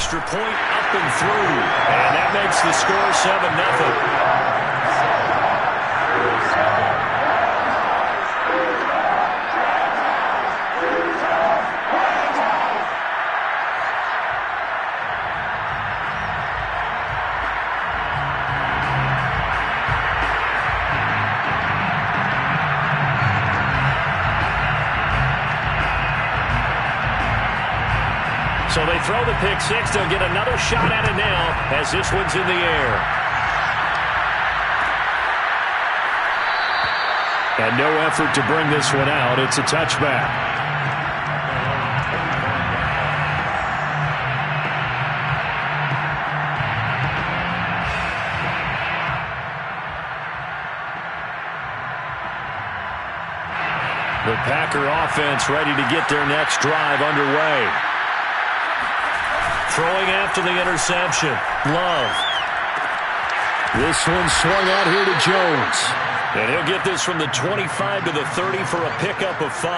extra point up and through. And that makes the score 7-0. So they throw the pick six. They'll get another shot at it now as this one's in the air. And no effort to bring this one out. It's a touchback. The Packer offense ready to get their next drive underway. Throwing after the interception. Love. This one swung out here to Jones. And he'll get this from the 25 to the 30 for a pickup of 5.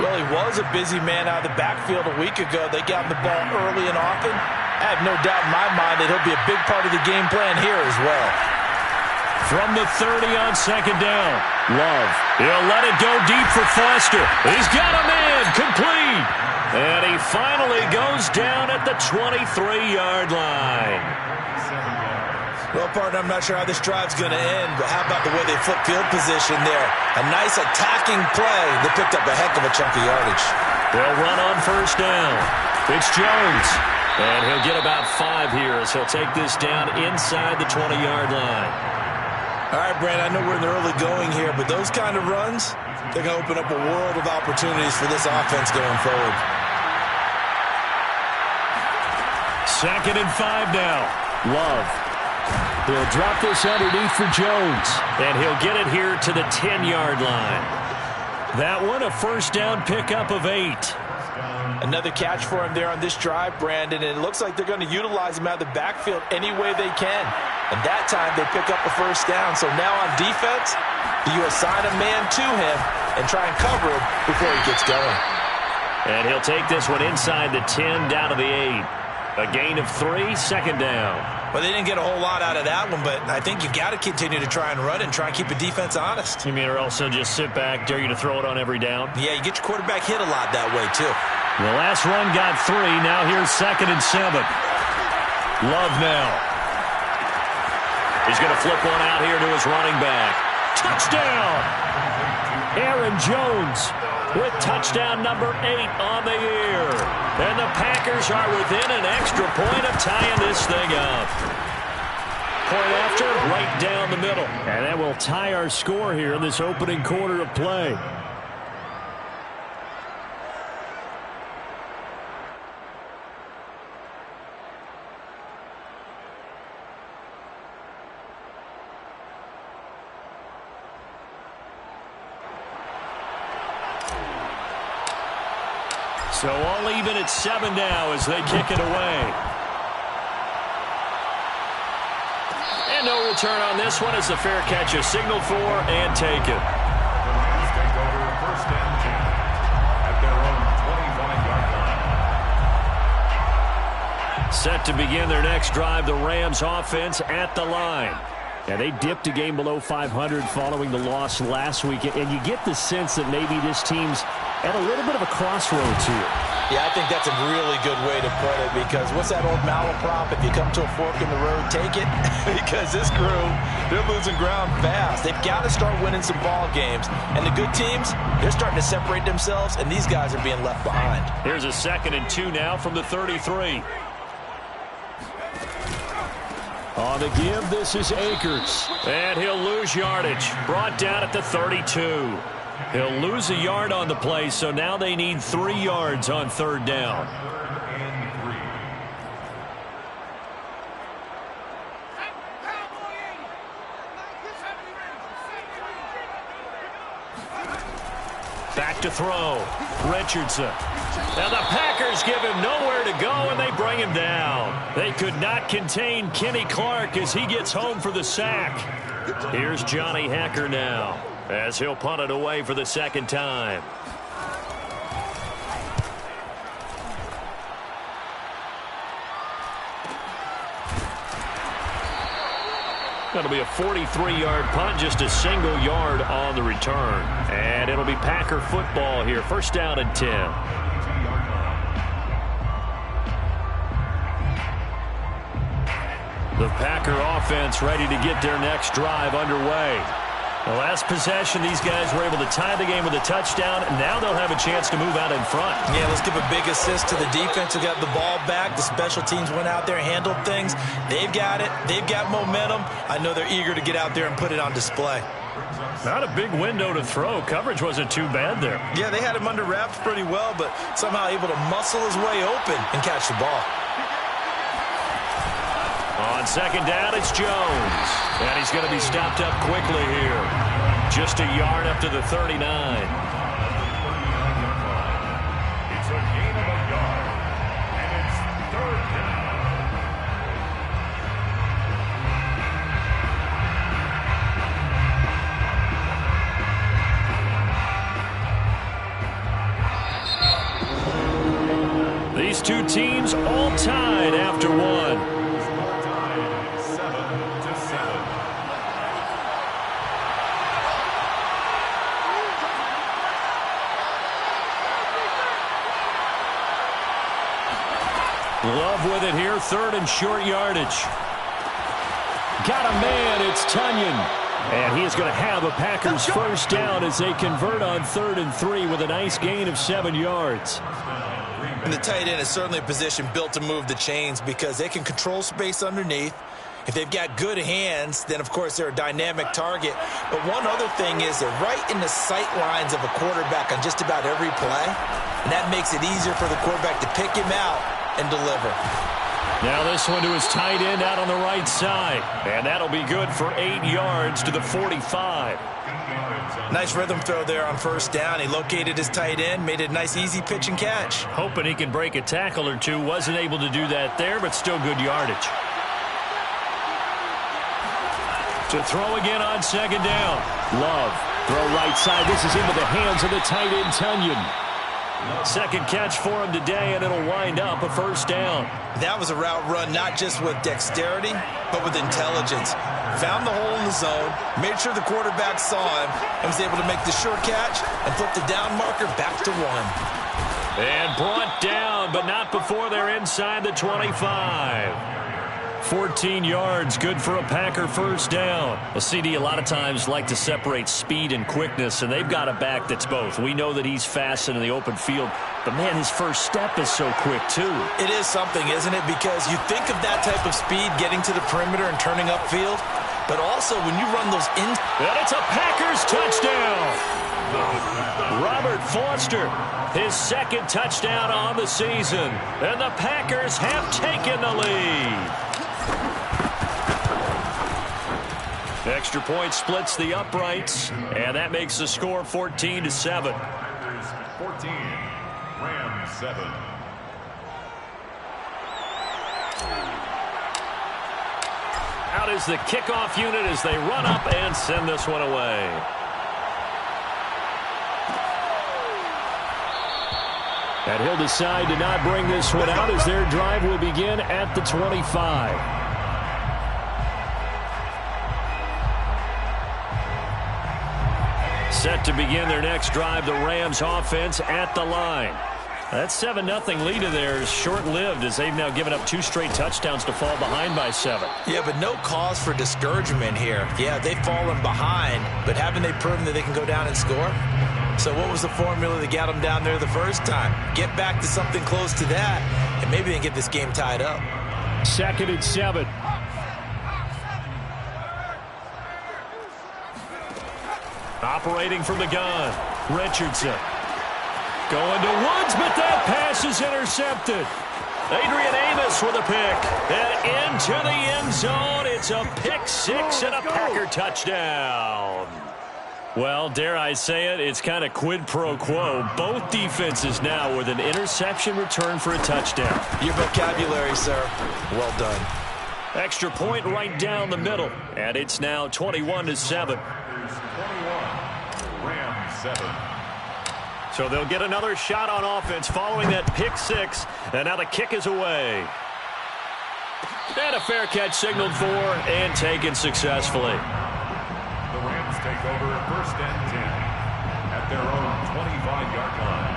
Well, he was a busy man out of the backfield a week ago. They got him the ball early and often. I have no doubt in my mind that he'll be a big part of the game plan here as well. From the 30 on second down. Love. He'll let it go deep for Foster. He's got a man. Complete. And he finally goes down at the 23-yard line. Well, partner, I'm not sure how this drive's going to end, but how about the way they flip field position there? A nice attacking play. They picked up a heck of a chunk of yardage. They'll run on first down. It's Jones. And he'll get about 5 here as he'll take this down inside the 20-yard line. All right, Brand, I know we're in the early going here, but those kind of runs, they're going to open up a world of opportunities for this offense going forward. 2nd and 5 now. Love. He'll drop this underneath for Jones. And he'll get it here to the 10-yard line. That one a first down pickup of 8. Another catch for him there on this drive, Brandon, and it looks like they're going to utilize him out of the backfield any way they can. And that time they pick up a first down. So now on defense, you assign a man to him and try and cover him before he gets going. And he'll take this one inside the 10 down to the 8. A gain of 3, second down. Well, they didn't get a whole lot out of that one, but I think you've got to continue to try and run and try and keep the defense honest. You mean or else they'll just sit back, dare you to throw it on every down? Yeah, you get your quarterback hit a lot that way, too. The last run got 3. Now here's 2nd and 7. Love now. He's going to flip one out here to his running back. Touchdown! Aaron Jones with touchdown number 8 on the year. And the Packers are within an extra point of tying this thing up. Point after, right down the middle. And that will tie our score here in this opening quarter of play. So all even at 7 now as they kick it away. And no return on this one as the fair catch is signaled for and taken. Take over first and 10 at their own 25-yard line. Set to begin their next drive, the Rams offense at the line. Yeah, they dipped a game below 500 following the loss last week, and you get the sense that maybe this team's at a little bit of a crossroads here. Yeah, I think that's a really good way to put it, because what's that old malaprop? If you come to a fork in the road, take it. Because this crew, they're losing ground fast. They've got to start winning some ball games. And the good teams, they're starting to separate themselves, and these guys are being left behind. Here's a 2nd and 2 now from the 33. On the give, this is Akers. And he'll lose yardage. Brought down at the 32. He'll lose a yard on the play, so now they need 3 yards on 3rd down. Back to throw. Richardson. Now the Packers give him nowhere to go, and they bring him down. They could not contain Kenny Clark as he gets home for the sack. Here's Johnny Hecker now, as he'll punt it away for the 2nd time. That'll be a 43-yard punt, just a single yard on the return. And it'll be Packer football here. First down and 10. The Packer offense ready to get their next drive underway. The last possession, these guys were able to tie the game with a touchdown. Now they'll have a chance to move out in front. Yeah, let's give a big assist to the defense who got the ball back. The special teams went out there and handled things. They've got it. They've got momentum. I know they're eager to get out there and put it on display. Not a big window to throw. Coverage wasn't too bad there. Yeah, they had him under wraps pretty well, but somehow able to muscle his way open and catch the ball. On second down, it's Jones. And he's going to be stopped up quickly here. Just a yard up to the 39. It's a gain of a yard, and it's third down. These two teams all tied after one. Love with it here, third and short yardage. Got a man, it's Tunyon. And he is going to have a Packers first down as they convert on 3rd and 3 with a nice gain of 7 yards. And the tight end is certainly a position built to move the chains because they can control space underneath. If they've got good hands, then, of course, they're a dynamic target. But one other thing is they're right in the sight lines of a quarterback on just about every play. And that makes it easier for the quarterback to pick him out and deliver. Now this one to his tight end out on the right side. And that'll be good for 8 yards to the 45. Nice rhythm throw there on first down. He located his tight end, made it a nice easy pitch and catch. Hoping he can break a tackle or two. Wasn't able to do that there, but still good yardage. To throw again on second down. Love. Throw right side. This is into the hands of the tight end, Tunyon. Second catch for him today, and it'll wind up a first down. That was a route run not just with dexterity, but with intelligence. Found the hole in the zone, made sure the quarterback saw him, and was able to make the sure catch and flip the down marker back to 1. And brought down, but not before they're inside the 25. 14 yards, good for a Packer first down. A CD a lot of times like to separate speed and quickness, and they've got a back that's both. We know that he's fast in the open field, but man, his first step is so quick too. It is something, isn't it? Because you think of that type of speed getting to the perimeter and turning upfield, but also when you run those in... And it's a Packers touchdown! Robert Foster, his second touchdown on the season, and the Packers have taken the lead. Extra point splits the uprights, and that makes the score 14-7. 14, Rams 7. Out is the kickoff unit as they run up and send this one away. And he'll decide to not bring this one out as their drive will begin at the 25. Set to begin their next drive, the Rams offense at the line. That 7-0 lead of theirs is short-lived as they've now given up 2 straight touchdowns to fall behind by 7. Yeah, but no cause for discouragement here. Yeah, they've fallen behind, but haven't they proven that they can go down and score? So what was the formula that got them down there the first time? Get back to something close to that, and maybe they can get this game tied up. 2nd and 7. Operating from the gun, Richardson. Going to Woods, but that pass is intercepted. Adrian Amos with a pick. And into the end zone. It's a pick 6 and a Packer touchdown. Well, dare I say it, it's kind of quid pro quo. Both defenses now with an interception return for a touchdown. Your vocabulary, sir. Well done. Extra point right down the middle. And it's now 21-7. 21, Rams 7. So they'll get another shot on offense following that pick 6. And now the kick is away. And a fair catch signaled for and taken successfully. The Rams take over at 1st and 10 at their own 25-yard line.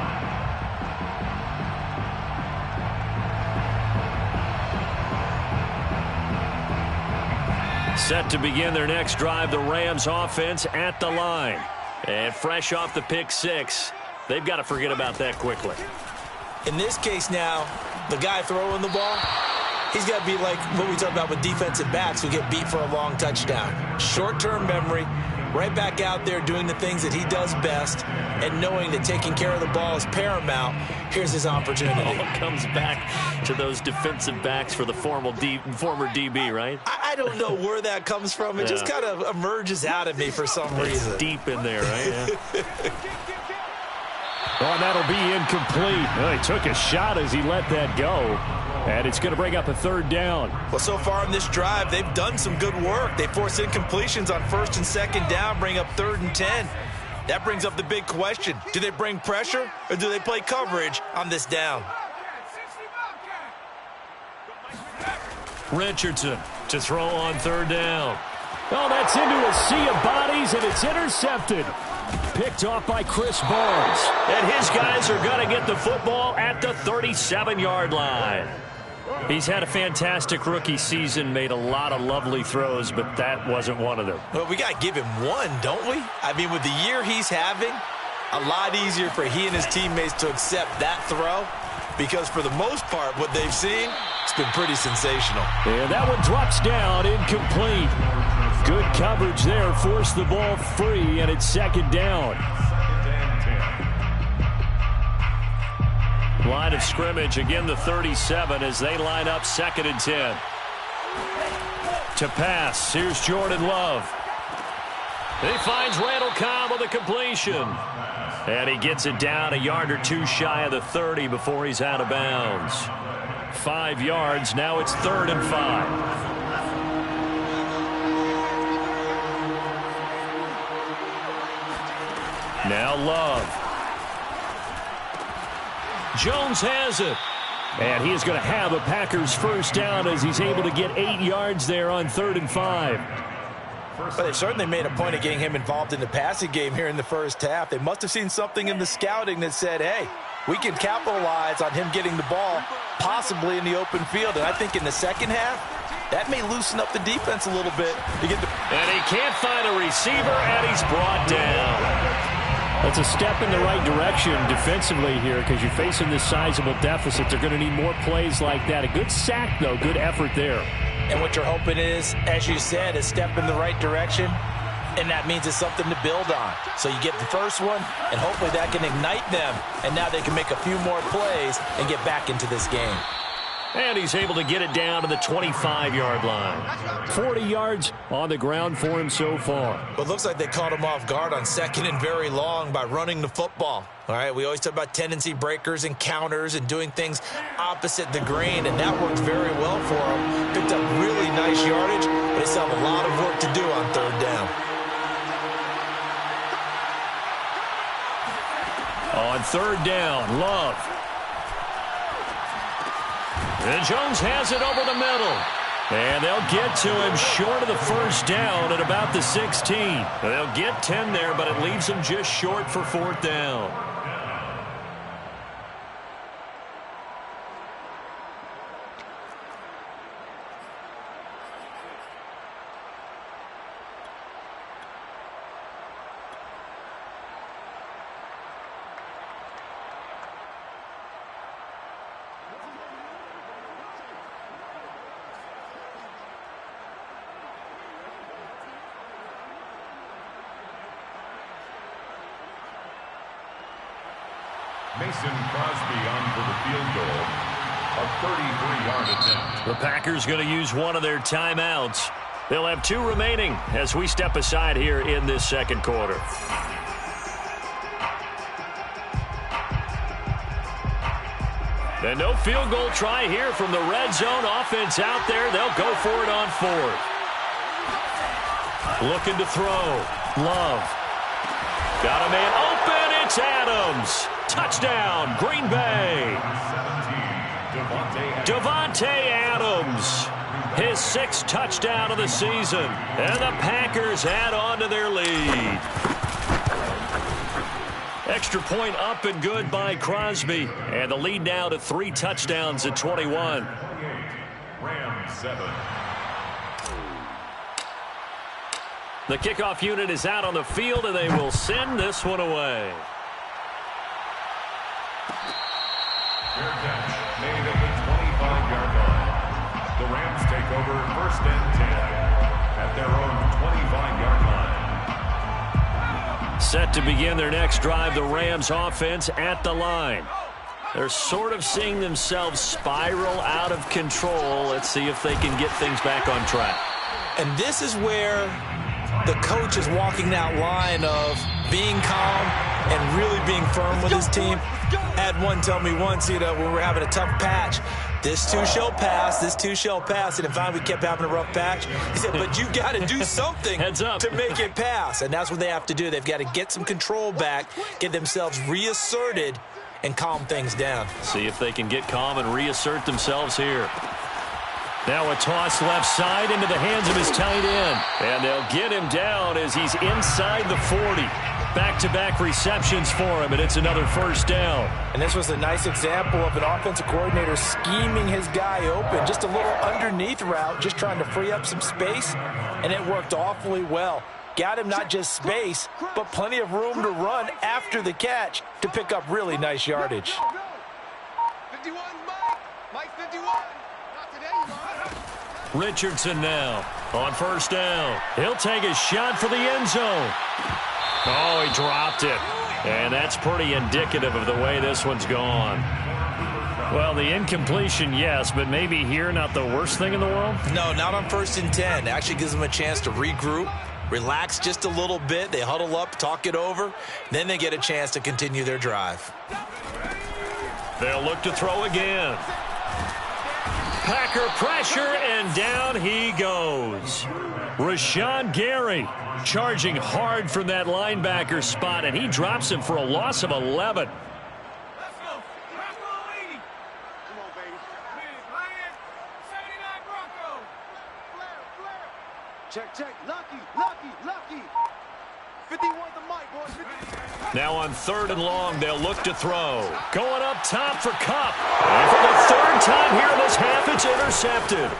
Set to begin their next drive, the Rams offense at the line. And fresh off the pick six, they've got to forget about that quickly. In this case now, the guy throwing the ball, he's got to be like what we talked about with defensive backs who get beat for a long touchdown. Short-term memory, right back out there doing the things that he does best, and knowing that taking care of the ball is paramount. Here's his opportunity. It comes back to those defensive backs for the former DB, right? I don't know where that comes from. It just kind of emerges out of me for some reason. Deep in there, right? Yeah. Oh, that'll be incomplete. Well, he took a shot as he let that go. And it's going to bring up a 3rd down. Well, so far in this drive, they've done some good work. They force incompletions on 1st and 2nd down, bring up 3rd and 10. That brings up the big question. Do they bring pressure or do they play coverage on this down? Richardson to throw on 3rd down. Oh, that's into a sea of bodies, and it's intercepted. Picked off by Chris Barnes. And his guys are going to get the football at the 37-yard line. He's had a fantastic rookie season, made a lot of lovely throws, but that wasn't one of them. Well, we got to give him one, don't we? I mean, with the year he's having, a lot easier for he and his teammates to accept that throw, because for the most part, what they've seen, it's been pretty sensational. And that one drops down, incomplete. Good coverage there, forced the ball free, and it's 2nd down. Line of scrimmage, again the 37 as they line up 2nd and 10. To pass, here's Jordan Love. He finds Randall Cobb with a completion. And he gets it down a yard or two shy of the 30 before he's out of bounds. 5 yards, now it's 3rd and 5. Now Love. Jones has it. And he is going to have a Packers 1st down as he's able to get 8 yards there on 3rd and 5. But they've certainly made a point of getting him involved in the passing game here in the first half. They must have seen something in the scouting that said, hey, we can capitalize on him getting the ball, possibly in the open field. And I think in the second half, that may loosen up the defense a little bit. And he can't find a receiver, and he's brought down. That's a step in the right direction defensively here because you're facing this sizable deficit. They're going to need more plays like that. A good sack, though. Good effort there. And what you're hoping is, as you said, a step in the right direction, and that means it's something to build on. So you get the first one, and hopefully that can ignite them, and now they can make a few more plays and get back into this game. And he's able to get it down to the 25-yard line. 40 yards on the ground for him so far. But it looks like they caught him off guard on 2nd and very long by running the football. All right, we always talk about tendency breakers and counters and doing things opposite the grain, and that worked very well for him. Picked up really nice yardage, but they still have a lot of work to do on 3rd down. On 3rd down, Love. And Jones has it over the middle. And they'll get to him short of the 1st down at about the 16. They'll get 10 there, but it leaves him just short for 4th down. Mason Crosby on for the field goal. A 33-yard attempt. The Packers going to use one of their timeouts. They'll have 2 remaining as we step aside here in this 2nd quarter. And no field goal try here from the red zone. Offense out there. They'll go for it on 4th. Looking to throw. Love. Got a man open. It's Adams. Touchdown, Green Bay. Devontae Adams His 6th touchdown of the season. And the Packers add on to their lead. Extra point up and good by Crosby. And the lead now to 3 touchdowns at 21. Rams 7. The kickoff unit is out on the field, and they will send this one away. Fair catch made at the 25-yard line. The Rams take over 1st and 10 at their own 25-yard line. Set to begin their next drive, the Rams offense at the line. They're sort of seeing themselves spiral out of control. Let's see if they can get things back on track. And this is where the coach is walking that line of being calm and really being firm with his team. Had one tell me once, when we're having a tough patch, this too shall pass, this too shall pass. And if we kept having a rough patch, he said, but you got to do something Heads up. to make it pass. And that's what they have to do. They've got to get some control back, get themselves reasserted, and calm things down. See if they can get calm and reassert themselves here. Now a toss left side into the hands of his tight end. And they'll get him down as he's inside the 40. Back-to-back receptions for him, and it's another 1st down. And this was a nice example of an offensive coordinator scheming his guy open. Just a little underneath route, just trying to free up some space, and it worked awfully well. Got him not just space, but plenty of room to run after the catch to pick up really nice yardage. 51, Mike 51. Richardson now on 1st down. He'll take a shot for the end zone. Oh, he dropped it. And that's pretty indicative of the way this one's gone. Well, the incompletion, yes, but maybe here not the worst thing in the world? No, not on 1st and 10. Actually gives them a chance to regroup, relax just a little bit. They huddle up, talk it over. Then they get a chance to continue their drive. They'll look to throw again. Packer pressure, and down he goes. Rashawn Gary charging hard from that linebacker spot, and he drops him for a loss of 11. Check. Lucky. 51 the mic, boys. Now on 3rd and long, they'll look to throw. Going up top for Kupp. And for the 3rd time here in this half, it's intercepted.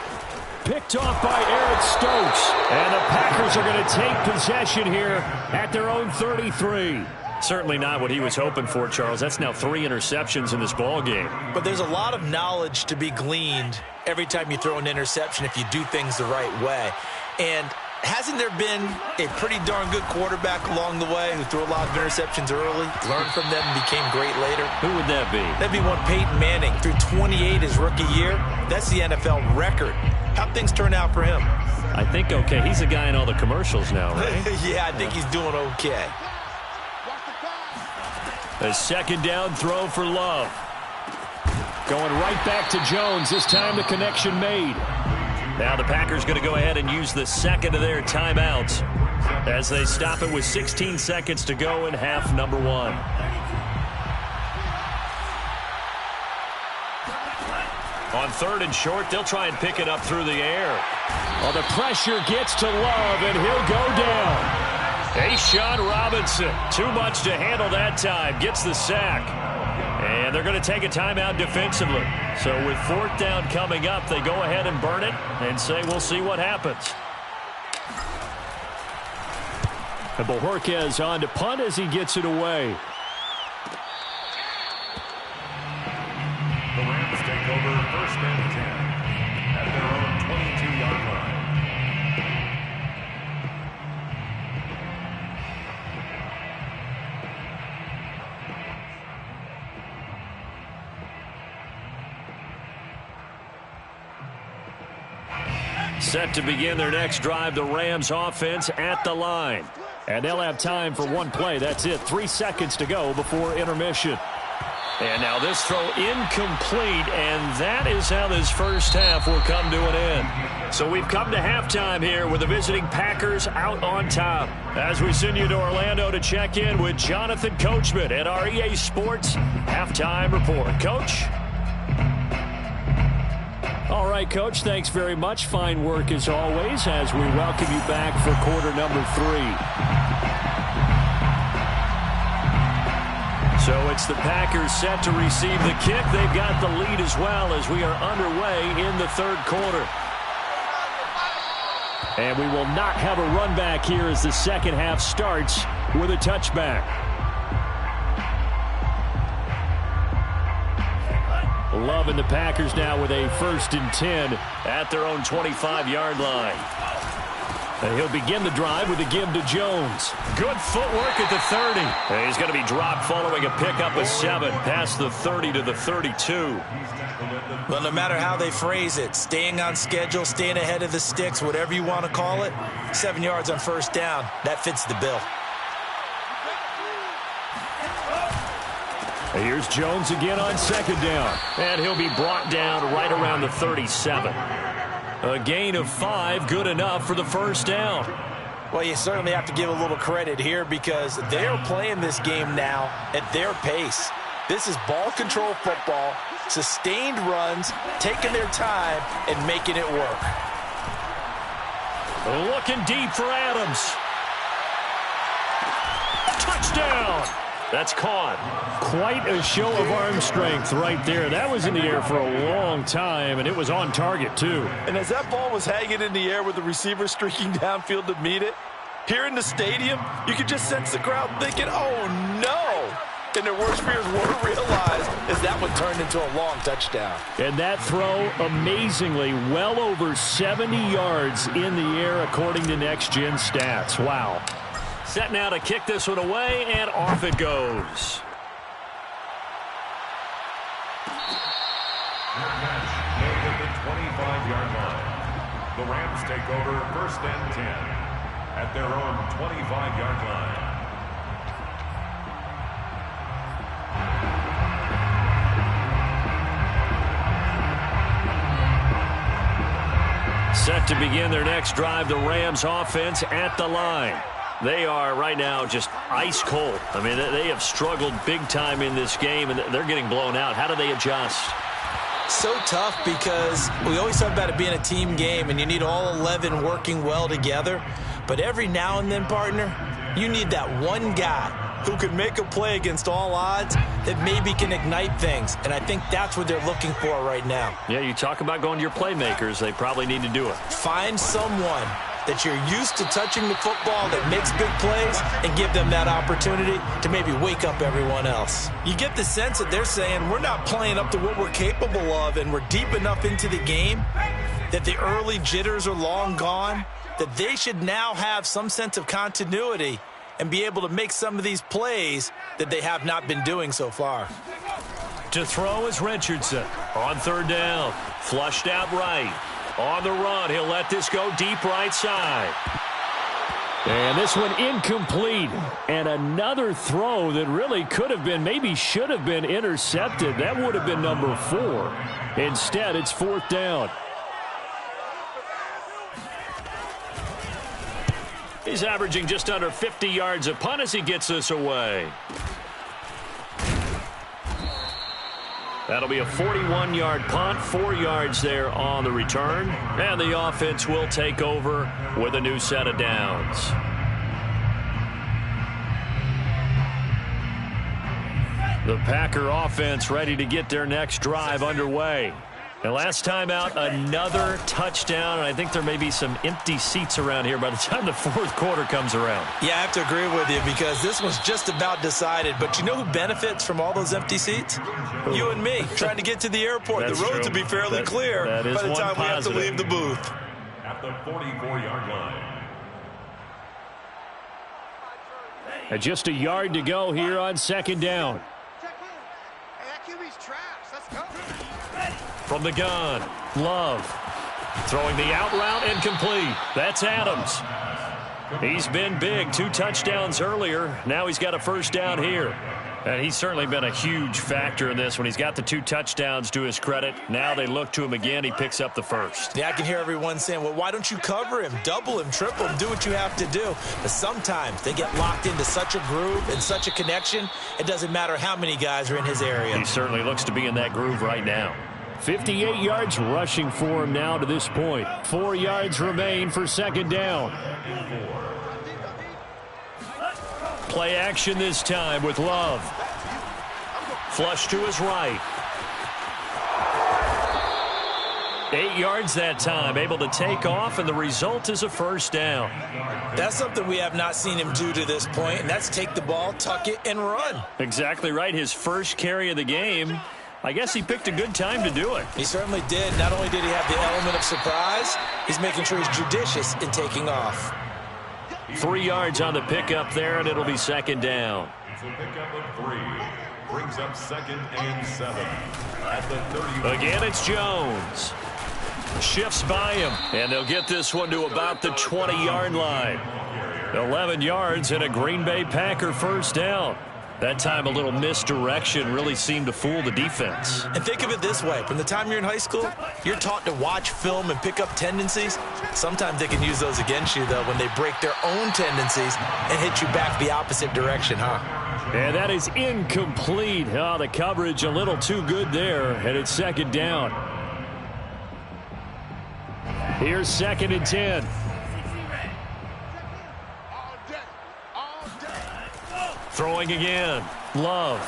Picked off by Eric Stokes. And the Packers are going to take possession here at their own 33. Certainly not what he was hoping for, Charles. That's now 3 interceptions in this ball game. But there's a lot of knowledge to be gleaned every time you throw an interception if you do things the right way. And hasn't there been a pretty darn good quarterback along the way who threw a lot of interceptions early, learned from them, and became great later? Who would that be? That'd be one Peyton Manning. Threw 28 his rookie year. That's the NFL record. How'd things turn out for him? I think okay. He's the guy in all the commercials now, right? Yeah, I think he's doing okay. A 2nd down throw for Love. Going right back to Jones. This time the connection made. Now the Packers going to go ahead and use the 2nd of their timeouts as they stop it with 16 seconds to go in half number 1. On 3rd and short, they'll try and pick it up through the air. Well, the pressure gets to Love, and he'll go down. A'Shawn Robinson, too much to handle that time, gets the sack. And they're going to take a timeout defensively. So with 4th down coming up, they go ahead and burn it and say we'll see what happens. And Bojorquez on to punt as he gets it away. The Rams take over 1st and 10 at their own 22-yard line. Set to begin their next drive, the Rams offense at the line. And they'll have time for one play. That's it. 3 seconds to go before intermission. And now this throw incomplete, and that is how this first half will come to an end. So we've come to halftime here with the visiting Packers out on top. As we send you to Orlando to check in with Jonathan Coachman at our EA Sports Halftime Report. Coach? All right, Coach, thanks very much. Fine work as always as we welcome you back for quarter number 3. So it's the Packers set to receive the kick. They've got the lead as well as we are underway in the third quarter. And we will not have a run back here as the second half starts with a touchback. Loving the Packers now with a 1st and 10 at their own 25-yard line. And he'll begin the drive with a give to Jones. Good footwork at the 30. And he's going to be dropped following a pickup of 7 past the 30 to the 32. Well, no matter how they phrase it, staying on schedule, staying ahead of the sticks, whatever you want to call it, 7 yards on 1st down, that fits the bill. Here's Jones again on 2nd down. And he'll be brought down right around the 37. A gain of 5, good enough for the 1st down. Well, you certainly have to give a little credit here because they are playing this game now at their pace. This is ball control football, sustained runs, taking their time, and making it work. Looking deep for Adams. Touchdown! That's caught. Quite a show of arm strength right there. That was in the air for a long time, and it was on target, too. And as that ball was hanging in the air with the receiver streaking downfield to meet it, here in the stadium, you could just sense the crowd thinking, oh, no! And their worst fears were realized as that one turned into a long touchdown. And that throw, amazingly, well over 70 yards in the air, according to Next Gen Stats. Wow. Set now to kick this one away, and off it goes. Match made at the 25-yard line. The Rams take over 1st and 10 at their own 25-yard line. Set to begin their next drive, the Rams offense at the line. They are right now just ice cold. I mean, they have struggled big time in this game, and they're getting blown out. How do they adjust? So tough because we always talk about it being a team game, and you need all 11 working well together. But every now and then, partner, you need that one guy who can make a play against all odds that maybe can ignite things. And I think that's what they're looking for right now. Yeah, you talk about going to your playmakers. They probably need to do it. Find someone that you're used to touching the football that makes big plays and give them that opportunity to maybe wake up everyone else. You get the sense that they're saying we're not playing up to what we're capable of, and we're deep enough into the game that the early jitters are long gone, that they should now have some sense of continuity and be able to make some of these plays that they have not been doing so far. To throw is Richardson on 3rd down. Flushed out right. On the run, he'll let this go deep right side. And this one incomplete. And another throw that really could have been, maybe should have been intercepted. That would have been number 4. Instead, it's 4th down. He's averaging just under 50 yards a punt as he gets this away. That'll be a 41-yard punt, 4 yards there on the return. And the offense will take over with a new set of downs. The Packer offense ready to get their next drive underway. And last time out, another touchdown. And I think there may be some empty seats around here by the time the 4th quarter comes around. Yeah, I have to agree with you because this was just about decided. But you know who benefits from all those empty seats? You and me, trying to get to the airport. The roads will be fairly clear by the time we have to leave the booth. At the 44-yard line. And just a yard to go here on 2nd down. Check in. Hey, that QB's trash. Let's go. From the gun, Love. Throwing the out route incomplete. That's Adams. He's been big. 2 touchdowns earlier. Now he's got a 1st down here. And he's certainly been a huge factor in this when he's got the 2 touchdowns to his credit. Now they look to him again. He picks up the 1st. Yeah, I can hear everyone saying, well, why don't you cover him, double him, triple him, do what you have to do. But sometimes they get locked into such a groove and such a connection, it doesn't matter how many guys are in his area. He certainly looks to be in that groove right now. 58 yards rushing for him now to this point. 4 yards remain for second down. Play action this time with Love. Flush to his right. 8 yards that time, able to take off, and the result is a first down. That's something we have not seen him do to this point, and that's take the ball, tuck it, and run. Exactly right. His first carry of the game. I guess he picked a good time to do it. He certainly did. Not only did he have the element of surprise, he's making sure he's judicious in taking off. 3 yards on the pickup there, and it'll be second down. It's a pickup of 3. Brings up 2nd and 7. At the 30. Again, it's Jones. Shifts by him, and they'll get this one to about the 20-yard line. 11 yards and a Green Bay Packer first down. That time a little misdirection really seemed to fool the defense. And think of it this way. From the time you're in high school, you're taught to watch film and pick up tendencies. Sometimes they can use those against you, though, when they break their own tendencies and hit you back the opposite direction, huh? And that is incomplete. Oh, the coverage a little too good there, and it's second down. Here's 2nd and 10. Throwing again. Love.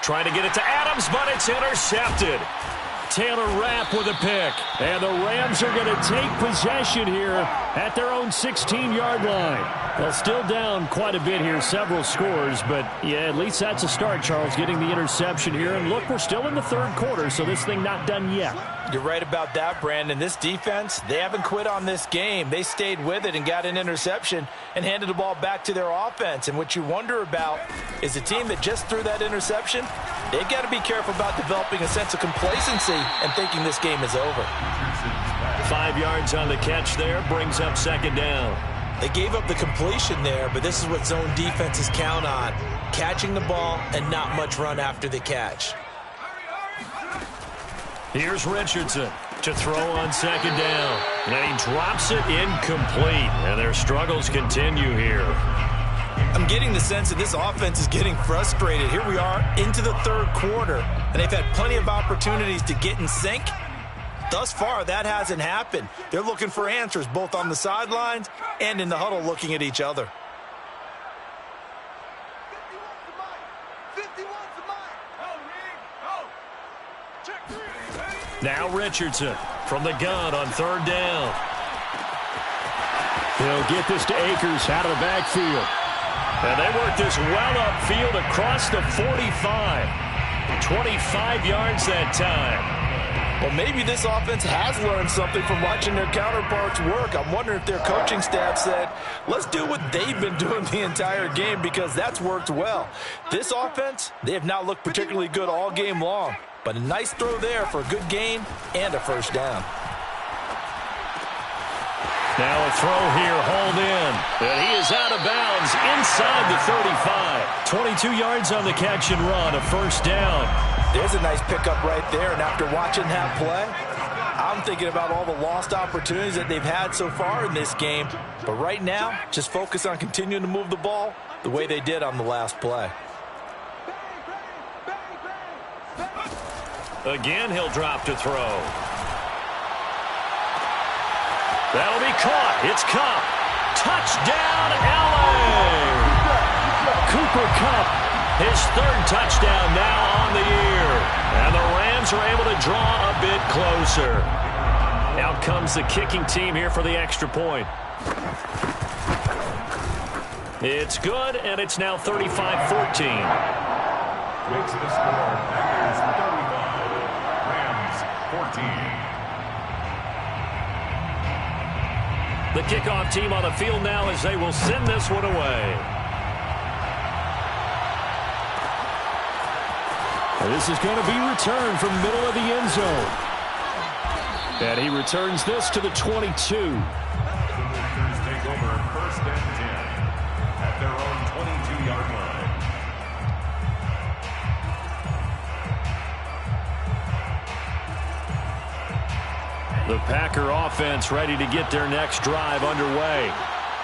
Trying to get it to Adams, but it's intercepted. Taylor Rapp with a pick. And the Rams are going to take possession here at their own 16-yard line. Well, still down quite a bit here, several scores, but yeah, at least that's a start, Charles, getting the interception here. And look, we're still in the third quarter, so this thing not done yet. You're right about that, Brandon. This defense, they haven't quit on this game. They stayed with it and got an interception and handed the ball back to their offense. And what you wonder about is a team that just threw that interception, they've got to be careful about developing a sense of complacency and thinking this game is over. 5 yards on the catch there, brings up second down. They gave up the completion there, but this is what zone defenses count on, catching the ball and not much run after the catch. Here's Richardson to throw on second down. And he drops it incomplete. And their struggles continue here. I'm getting the sense that this offense is getting frustrated. Here we are into the third quarter, and they've had plenty of opportunities to get in sync. Thus far, that hasn't happened. They're looking for answers both on the sidelines and in the huddle looking at each other. Now Richardson from the gun on third down. He'll get this to Akers out of the backfield. And they work this well upfield across the 45. 25 yards that time. Well, maybe this offense has learned something from watching their counterparts work. I'm wondering if their coaching staff said, let's do what they've been doing the entire game because that's worked well. This offense, they have not looked particularly good all game long. But a nice throw there for a good gain and a first down. Now a throw here, hauled in. And he is out of bounds inside the 35. 22 yards on the catch and run, a first down. There's a nice pickup right there. And after watching that play, I'm thinking about all the lost opportunities that they've had so far in this game. But right now, just focus on continuing to move the ball the way they did on the last play. Again, he'll drop to throw. That'll be caught. It's Kupp. Touchdown, LA! Cooper Kupp, his third touchdown now on the year. And the Rams are able to draw a bit closer. Out comes the kicking team here for the extra point. It's good, and it's now 35-14. Makes the score Packers 35, Rams 14. The kickoff team on the field now as they will send this one away. And this is going to be returned from middle of the end zone. And he returns this to the 22. The Packers take over 1st and 10 at their own 22-yard line. The Packer offense ready to get their next drive underway.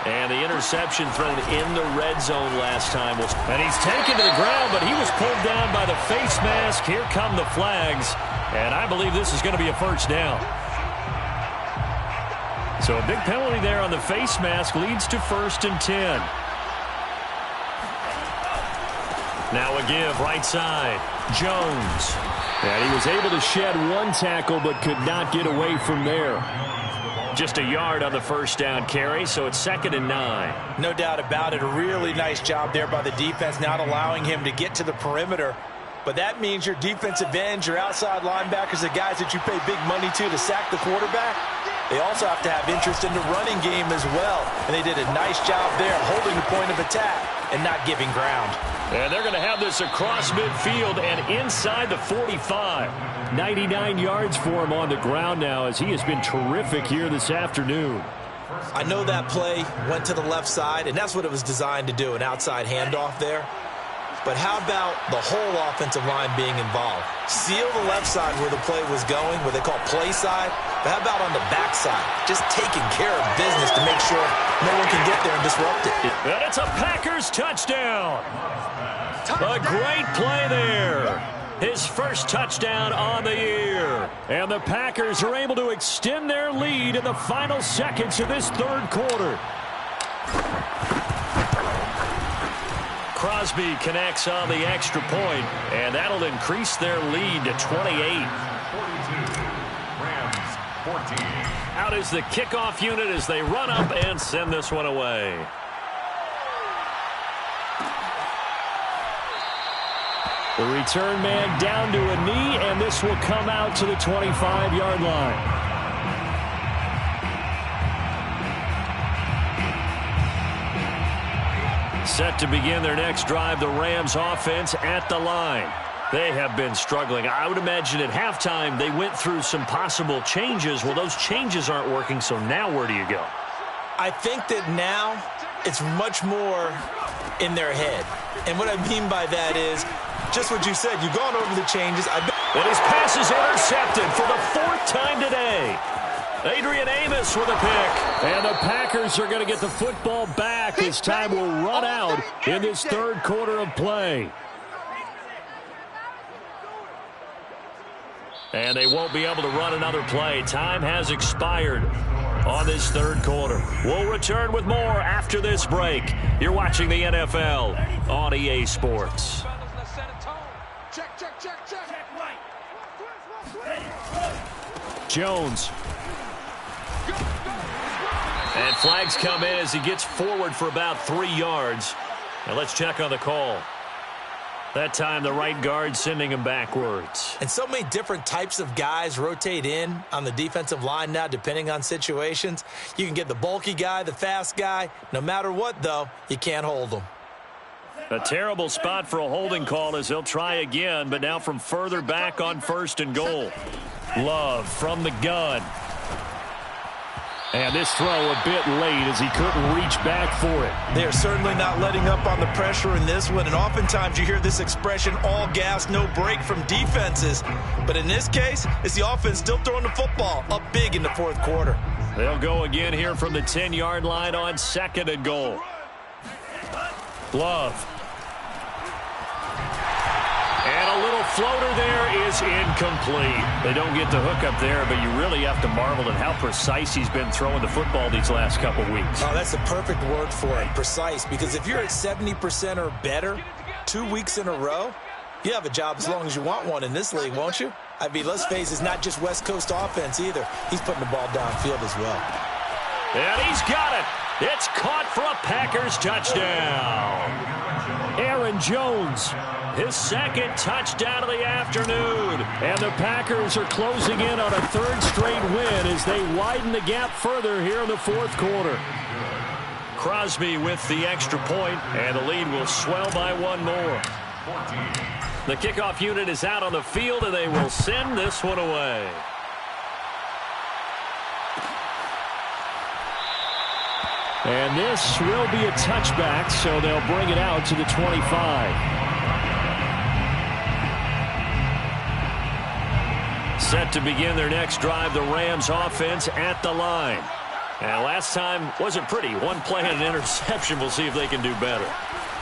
And the interception thrown in the red zone last time. And he's taken to the ground, but he was pulled down by the face mask. Here come the flags. And I believe this is going to be a first down. So a big penalty there on the face mask leads to 1st and 10. Now a give right side. Jones. And he was able to shed one tackle but could not get away from there. Just a yard on the first down carry, so it's 2nd and 9. No doubt about it. A really nice job there by the defense, not allowing him to get to the perimeter. But that means your defensive ends, your outside linebackers, the guys that you pay big money to sack the quarterback, they also have to have interest in the running game as well. And they did a nice job there holding the point of attack and not giving ground. And they're going to have this across midfield and inside the 45. 99 yards for him on the ground now as he has been terrific here this afternoon. I know that play went to the left side, and that's what it was designed to do, an outside handoff there. But how about the whole offensive line being involved? Seal the left side where the play was going, what they call play side. But how about on the back side? Just taking care of business to make sure no one can get there and disrupt it. And it's a Packers touchdown. A great play there. His first touchdown on the year. And the Packers are able to extend their lead in the final seconds of this 3rd quarter. Crosby connects on the extra point, and that'll increase their lead to 28. 42. Rams 14. Out is the kickoff unit as they run up and send this one away. The return man down to a knee, and this will come out to the 25-yard line. Set to begin their next drive, the Rams offense at the line. They have been struggling. I would imagine at halftime they went through some possible changes. Well, those changes aren't working, so now where do you go? I think that now it's much more in their head. And what I mean by that is just what you said. You've gone over the changes. And his pass is intercepted for the 4th time today. Adrian Amos with a pick. And the Packers are going to get the football back as time will run out in this 3rd quarter of play. And they won't be able to run another play. Time has expired on this 3rd quarter. We'll return with more after this break. You're watching the NFL on EA Sports. Jones. And flags come in as he gets forward for about 3 yards. Now let's check on the call. That time the right guard sending him backwards. And so many different types of guys rotate in on the defensive line now depending on situations. You can get the bulky guy, the fast guy. No matter what, though, you can't hold them. A terrible spot for a holding call as he'll try again, but now from further back on 1st and goal. Love from the gun. And this throw a bit late as he couldn't reach back for it. They are certainly not letting up on the pressure in this one. And oftentimes you hear this expression, all gas, no break from defenses. But in this case, it's the offense still throwing the football up big in the 4th quarter. They'll go again here from the 10-yard line on 2nd and goal. Love. And a little floater there is incomplete. They don't get the hook up there, but you really have to marvel at how precise he's been throwing the football these last couple weeks. Oh, that's the perfect word for it, precise. Because if you're at 70% or better 2 weeks in a row, you have a job as long as you want one in this league, won't you? I mean, let's face it, it's not just West Coast offense either. He's putting the ball downfield as well. And he's got it. It's caught for a Packers touchdown. Aaron Jones. His 2nd touchdown of the afternoon. And the Packers are closing in on a 3rd straight win as they widen the gap further here in the 4th quarter. Crosby with the extra point, and the lead will swell by 1 more. The kickoff unit is out on the field, and they will send this one away. And this will be a touchback, so they'll bring it out to the 25. Set to begin their next drive, the Rams offense at the line. And last time wasn't pretty. One play and an interception. We'll see if they can do better.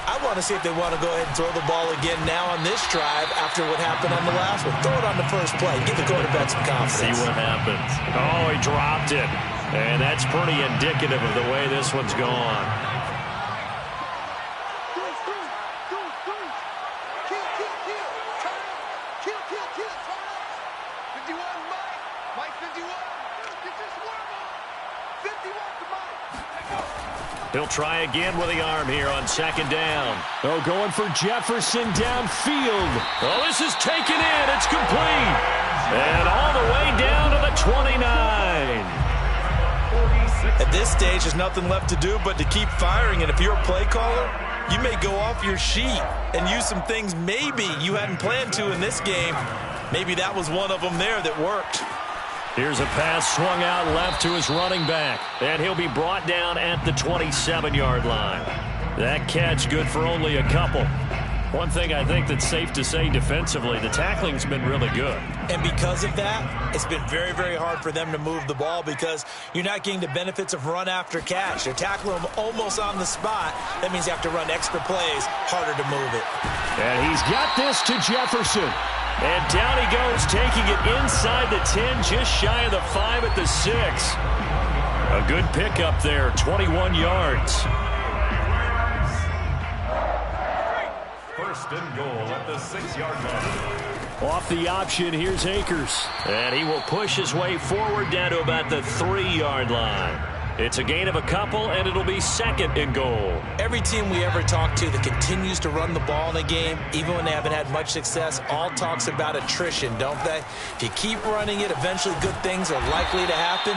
I want to see if they want to go ahead and throw the ball again now on this drive after what happened on the last one. Throw it on the first play. Give the quarterback some confidence. See what happens. Oh, he dropped it. And that's pretty indicative of the way this one's gone. He'll try again with the arm here on second down. Oh, going for Jefferson downfield. Oh, this is taken in. It's complete. And all the way down to the 29. At this stage, there's nothing left to do but to keep firing. And if you're a play caller, you may go off your sheet and use some things maybe you hadn't planned to in this game. Maybe that was one of them there that worked. Here's a pass swung out left to his running back. And he'll be brought down at the 27-yard line. That catch good for only a couple. One thing I think that's safe to say defensively, the tackling's been really good. And because of that, it's been very, very hard for them to move the ball because you're not getting the benefits of run after catch. They're tackling them almost on the spot. That means you have to run extra plays, harder to move it. And he's got this to Jefferson. And down he goes, taking it inside the 10, just shy of the 5 at the 6. A good pickup there, 21 yards. First and goal at the 6-yard line. Off the option, here's Akers. And he will push his way forward down to about the 3-yard line. It's a gain of a couple, and it'll be second and goal. Every team we ever talk to that continues to run the ball in a game, even when they haven't had much success, all talks about attrition, don't they? If you keep running it, eventually good things are likely to happen.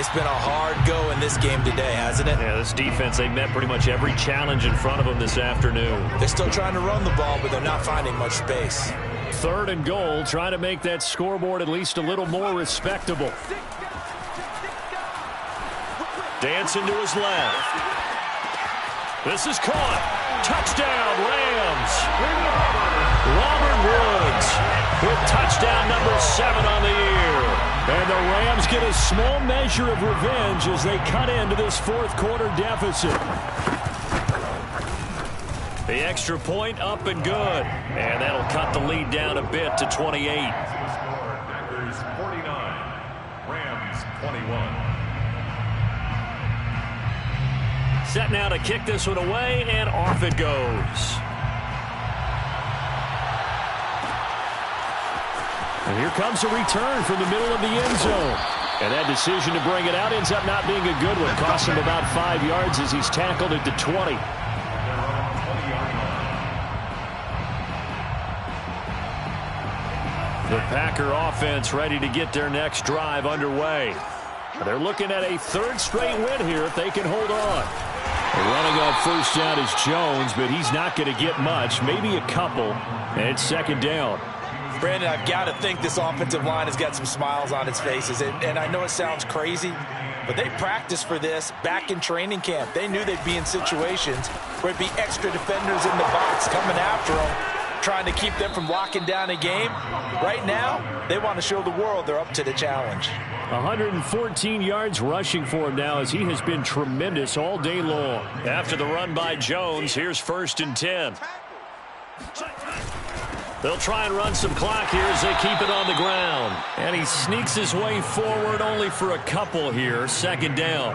It's been a hard go in this game today, hasn't it? Yeah, this defense, they met pretty much every challenge in front of them this afternoon. They're still trying to run the ball, but they're not finding much space. Third and goal, trying to make that scoreboard at least a little more respectable. Dancing to his left. This is caught. Touchdown, Rams. Robert Woods with touchdown number 7 on the year. And the Rams get a small measure of revenge as they cut into this fourth quarter deficit. The extra point up and good. And that'll cut the lead down a bit to 28. Packers 49, Rams 21. Set now to kick this one away, and off it goes. And here comes a return from the middle of the end zone. And that decision to bring it out ends up not being a good one. Costs him about 5 yards as he's tackled at the 20. The Packer offense ready to get their next drive underway. They're looking at a third straight win here if they can hold on. Running on first down is Jones, but he's not going to get much, maybe a couple, and it's second down. Brandon, I've got to think this offensive line has got some smiles on its faces, and I know it sounds crazy, but they practiced for this back in training camp. They knew they'd be in situations where it'd be extra defenders in the box coming after them, trying to keep them from locking down a game. Right now, they want to show the world they're up to the challenge. 114 yards rushing for him now as he has been tremendous all day long. After the run by Jones, here's first and 10. They'll try and run some clock here as they keep it on the ground. And he sneaks his way forward only for a couple here. Second down.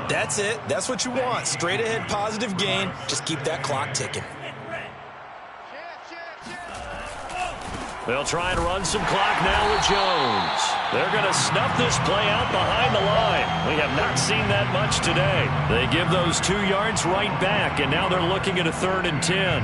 That's it. That's what you want. Straight ahead positive gain. Just keep that clock ticking. They'll try and run some clock now with Jones. They're going to snuff this play out behind the line. We have not seen that much today. They give those 2 yards right back, and now they're looking at a third and 10.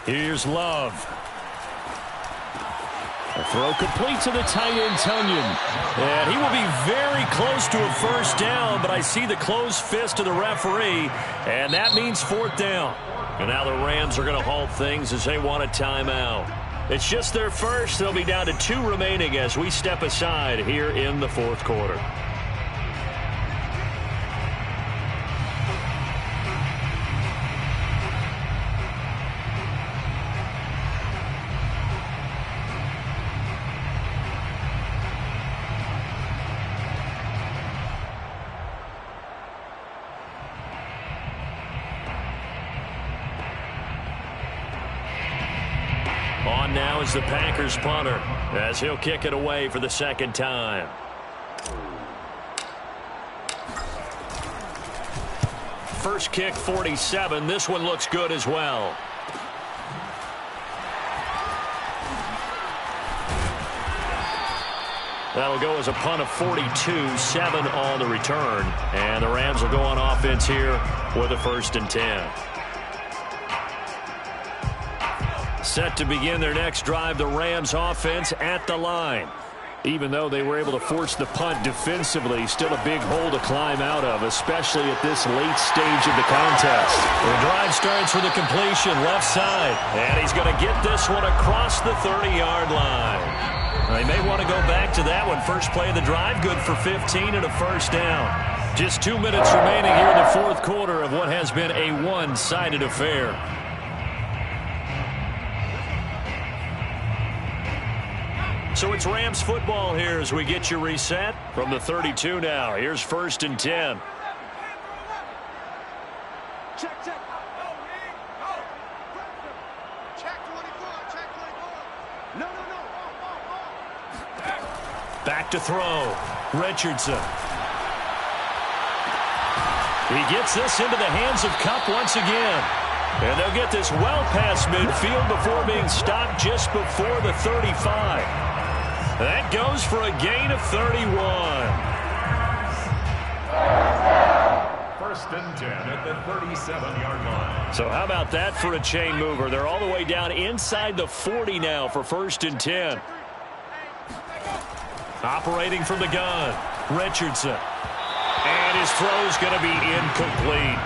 Here's Love. A throw complete to the tight end, Tunyon. And he will be very close to a first down, but I see the closed fist of the referee, and that means fourth down. And now the Rams are going to halt things as they want a timeout. It's just their first. They'll be down to 2 remaining as we step aside here in the fourth quarter. On now is the Packers punter as he'll kick it away for the second time. First kick 47. This one looks good as well. That'll go as a punt of 42, 7 on the return. And the Rams will go on offense here with a 1st and 10. Set to begin their next drive, the Rams offense at the line. Even though they were able to force the punt defensively, still a big hole to climb out of, especially at this late stage of the contest. The drive starts with a completion left side, and he's going to get this one across the 30-yard line. They may want to go back to that one. First play of the drive, good for 15 and a 1st down. Just 2 minutes remaining here in the fourth quarter of what has been a one-sided affair. So it's Rams football here as we get you reset from the 32 now. Here's 1st and 10. Check. Check 24. Check 24. No. Back to throw. Richardson. He gets this into the hands of Kupp once again. And they'll get this well past midfield before being stopped just before the 35. That goes for a gain of 31. 1st and 10 at the 37-yard line. So how about that for a chain mover? They're all the way down inside the 40 now for 1st and 10. Operating from the gun, Richardson. And his throw's going to be incomplete.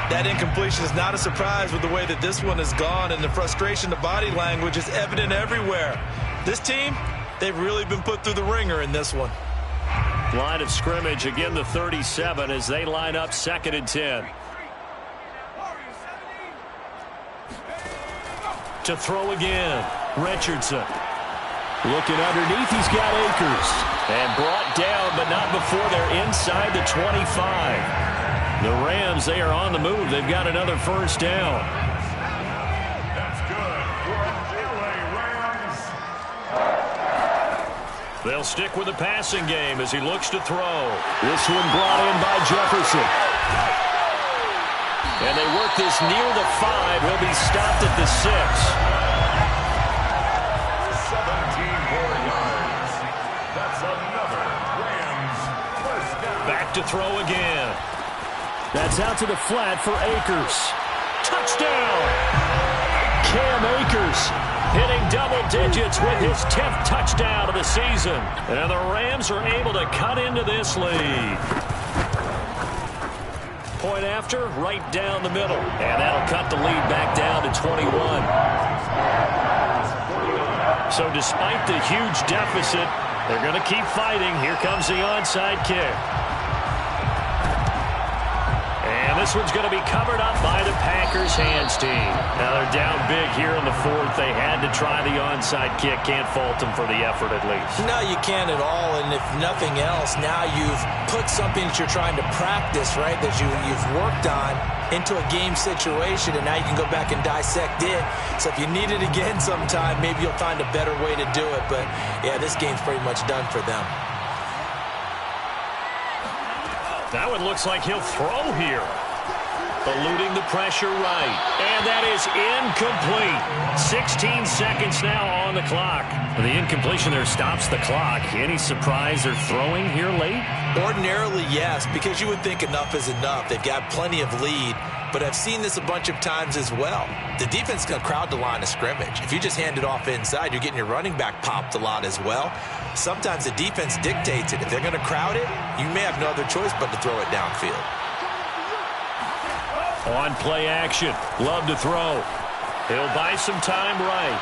That incompletion is not a surprise with the way that this one has gone, and the frustration, the body language is evident everywhere. This team, they've really been put through the ringer in this one. Line of scrimmage, again the 37 as they line up 2nd and 10. To throw again, Richardson. Looking underneath, he's got Akers. And brought down, but not before they're inside the 25. The Rams, they are on the move. They've got another 1st down. That's good for LA Rams. They'll stick with the passing game as he looks to throw. This one brought in by Jefferson. And they work this near the 5. He'll be stopped at the 6. 17 more yards. That's another Rams 1st down. Back to throw again. That's out to the flat for Akers. Touchdown! Cam Akers hitting double digits with his 10th touchdown of the season. And the Rams are able to cut into this lead. Point after, right down the middle. And that'll cut the lead back down to 21. So despite the huge deficit, they're going to keep fighting. Here comes the onside kick. And this one's going to be covered up by the Packers hands team. Now they're down big here in the 4th. They had to try the onside kick. Can't fault them for the effort at least. No, you can't at all. And if nothing else, now you've put something that you're trying to practice, right, that you've worked on into a game situation, and now you can go back and dissect it. So if you need it again sometime, maybe you'll find a better way to do it. But, yeah, this game's pretty much done for them. That one looks like he'll throw here. Eluding the pressure right. And that is incomplete. 16 seconds now on the clock. The incompletion there stops the clock. Any surprise they're throwing here late? Ordinarily, yes, because you would think enough is enough. They've got plenty of lead, but I've seen this a bunch of times as well. The defense is going to crowd the line of scrimmage. If you just hand it off inside, you're getting your running back popped a lot as well. Sometimes the defense dictates it. If they're going to crowd it, you may have no other choice but to throw it downfield. On play action. Love to throw. He'll buy some time right.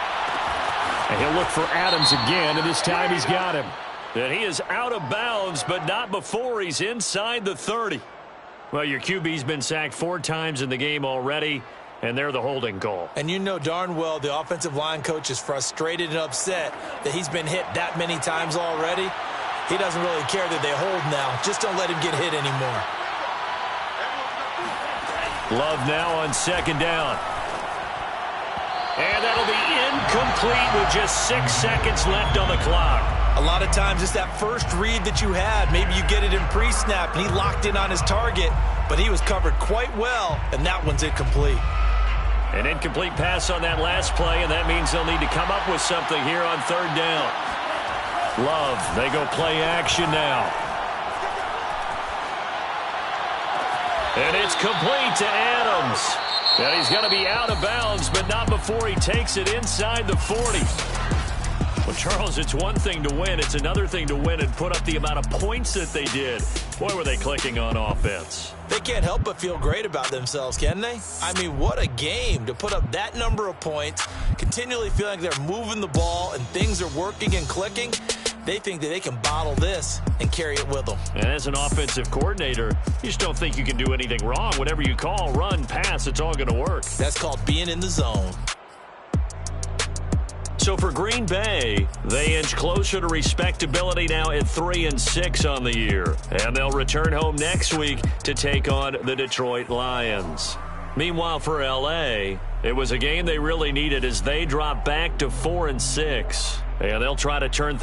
And he'll look for Adams again, and this time he's got him. And he is out of bounds, but not before he's inside the 30. Well, your QB's been sacked 4 times in the game already, and they're the holding call. And you know darn well the offensive line coach is frustrated and upset that he's been hit that many times already. He doesn't really care that they hold now. Just don't let him get hit anymore. Love now on 2nd down. And that'll be incomplete with just 6 seconds left on the clock. A lot of times it's that first read that you had. Maybe you get it in pre-snap, and he locked in on his target, but he was covered quite well, and that one's incomplete. An incomplete pass on that last play, and that means they'll need to come up with something here on 3rd down. Love, they go play action now. And it's complete to Adams. And he's going to be out of bounds, but not before he takes it inside the 40. Well, Charles, it's one thing to win. It's another thing to win and put up the amount of points that they did. Boy, were they clicking on offense. They can't help but feel great about themselves, can they? I mean, what a game to put up that number of points, continually feeling like they're moving the ball and things are working and clicking. They think that they can bottle this and carry it with them. And as an offensive coordinator, you just don't think you can do anything wrong. Whatever you call, run, pass, it's all going to work. That's called being in the zone. So for Green Bay, they inch closer to respectability now at 3-6 on the year. And they'll return home next week to take on the Detroit Lions. Meanwhile, for L.A., it was a game they really needed as they drop back to 4-6. And they'll try to turn things